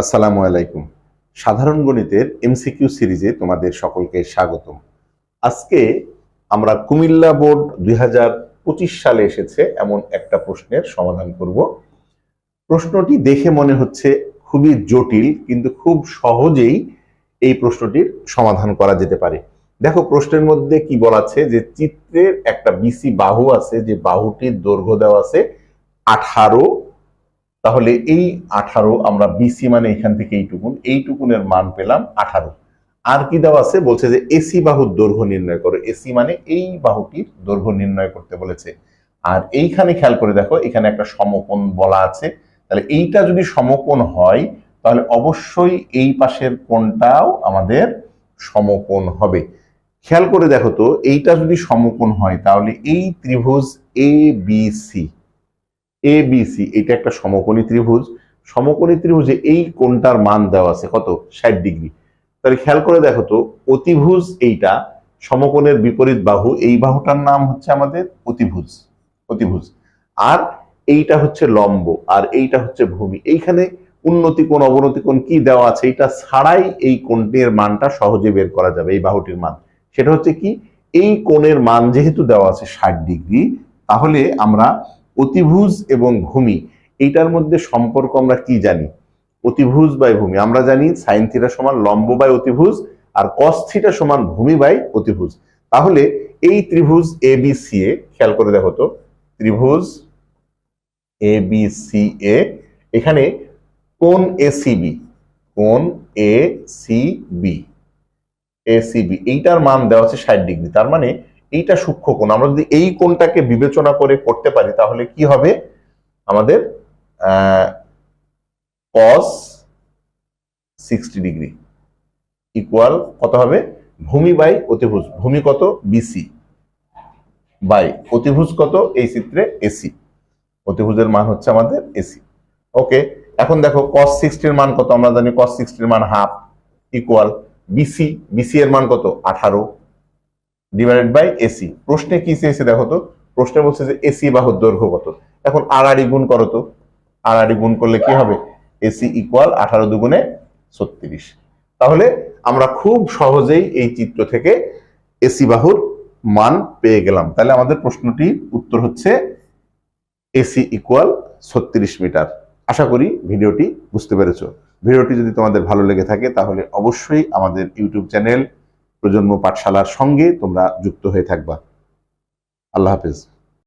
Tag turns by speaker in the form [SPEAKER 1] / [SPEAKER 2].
[SPEAKER 1] আসসালামু আলাইকুম। সাধারণ গণিতের এমসিকিউ সিরিজে তোমাদের সকলকে স্বাগতম। আজকে আমরা কুমিল্লা বোর্ড 2025 সালে এসেছে এমন একটা প্রশ্নের সমাধান করব। প্রশ্নটি দেখে মনে হচ্ছে খুবই জটিল, কিন্তু খুব সহজেই এই প্রশ্নটির সমাধান করা যেতে পারে। দেখো প্রশ্নের মধ্যে কি বলা আছে যে চিত্রের একটা বিসি বাহু আছে, যে বাহুটির দৈর্ঘ্য দেওয়া আছে 18। তাহলে এই 18 আমরা বিসি মানে এখান থেকে এইটুকুনের মান পেলাম 18। আর কি দেওয়া আছে, বলছে যে এসি বাহুর দৈর্ঘ্য নির্ণয় করো। এসি মানে এই বাহুটির দৈর্ঘ্য নির্ণয় করতে বলেছে। আর এইখানে খেয়াল করে দেখো, এখানে একটা সমকোণ বলা আছে। তাহলে এইটা যদি সমকোণ হয় তাহলে অবশ্যই এই পাশের কোণটাও আমাদের সমকোণ হবে। খেয়াল করে দেখো তো, এইটা যদি সমকোণ হয় তাহলে এই ত্রিভুজ এ বি সি এটা একটা সমকোণী ত্রিভুজ। সমকোণী ত্রিভুজে এই কোণটার মান দেওয়া আছে কত, 60 ডিগ্রি। তাহলে খেয়াল করে দেখো তো, অতিভুজ এইটা, সমকোণের বিপরীত বাহু, এই বাহুটার নাম হচ্ছে আমাদের অতিভুজ। আর এইটা হচ্ছে লম্ব, আর এইটা হচ্ছে ভূমি। এইখানে উন্নতি কোণ অবনতি কোণ কি দেওয়া আছে, এটা ছাড়াই এই কোণটির মানটা সহজে বের করা যাবে। এই বাহুটির মান সেটা হচ্ছে কি, এই কোণের মান যেহেতু দেওয়া আছে 60 ডিগ্রি, তাহলে আমরা অতিভুজ এবং ভূমি এইটার মধ্যে সম্পর্ক আমরা কি জানি, অতিভুজ বাই ভূমি আমরা জানি সাইন থিটা সমান লম্ব বাই অতিভুজ, আর কস থিটা সমান ভূমি বাই অতিভুজ। তাহলে এই ত্রিভুজ এ বি সি এ, খেয়াল করে দেখো তো, ত্রিভুজ এ বি সি এ, এখানে কোণ এসিবি, কোণ এসিবি এইটার মান দেওয়া আছে 60 ডিগ্রি। তার মানে এইটা সূক্ষ্ম কোণ। আমরা যদি এই কোণটাকে বিবেচনা করে করতে পারি তাহলে কি হবে, আমাদের cos 60 ডিগ্রি ইকুয়াল কত হবে, ভূমি বাই অতিভুজ। ভূমি কত, বিসি, বাই অতিভুজ কত, এই চিত্রে এসি। অতিভুজের মান হচ্ছে আমাদের এসি। ওকে, এখন দেখো cos 60 এর মান কত, আমরা জানি cos 60 এর মান হাফ, ইকুয়াল বিসি এর মান কত, 18 ডিভাইডেড বাই এসি। প্রশ্নে কি চেয়েছে দেখো তো, প্রশ্নে বলছে যে এসি বাহুর দৈর্ঘ্য কত। এখন আড়াআড়ি গুণ করো তো, আড়াআড়ি গুণ করলে কি হবে, এসি ইকুয়াল 18 দুগুণে 36। তাহলে আমরা খুব সহজেই এই চিত্র থেকে এসি বাহুর মান পেয়ে গেলাম। তাহলে আমাদের প্রশ্নটির উত্তর হচ্ছে এসি ইকুয়াল 36 মিটার। আশা করি ভিডিওটি বুঝতে পেরেছো। ভিডিওটি যদি তোমাদের ভালো লেগে থাকে তাহলে অবশ্যই আমাদের ইউটিউব চ্যানেল প্রজন্ম পাঠশালার সঙ্গে তোমরা যুক্ত হয়ে থাকবা। আল্লাহ হাফেজ।